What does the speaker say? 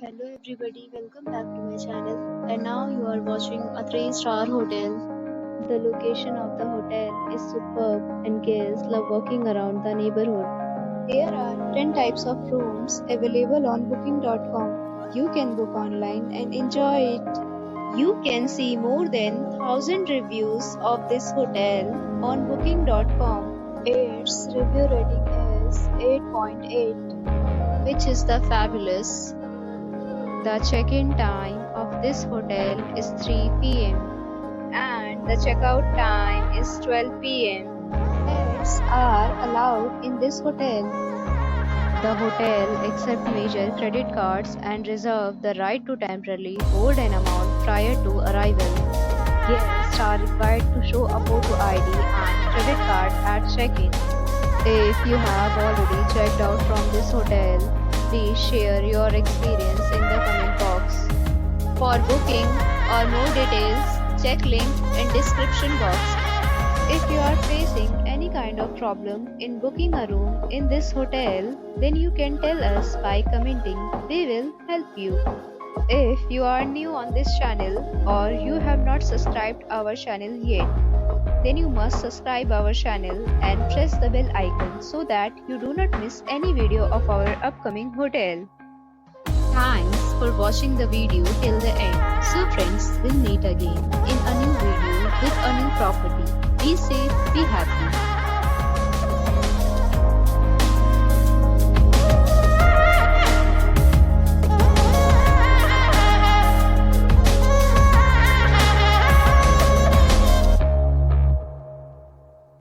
Hello everybody, welcome back to my channel. And now you are watching a 3-star hotel. The location of the hotel is superb and guests love walking around the neighborhood. There are 10 types of rooms available on booking.com. You can book online and enjoy it. You can see more than 1000 reviews of this hotel on booking.com. Its review rating is 8.8, which is the fabulous. The check-in time of this hotel is 3 p.m. and the checkout time is 12 p.m. Pets are allowed in this hotel. The hotel accepts major credit cards and reserves the right to temporarily hold an amount prior to arrival. Guests are required to show a photo ID and credit card at check-in. If you have already checked out from this hotel, please share your experience in the comment box. For booking or more details, check link in description box. If you are facing any kind of problem in booking a room in this hotel, then you can tell us by commenting. We will help you. If you are new on this channel or you have not subscribed our channel yet, then you must subscribe our channel and press the bell icon so that you do not miss any video of our upcoming hotel. Thanks for watching the video till the end. So friends, we'll meet again in a new video with a new property. Be safe, be happy.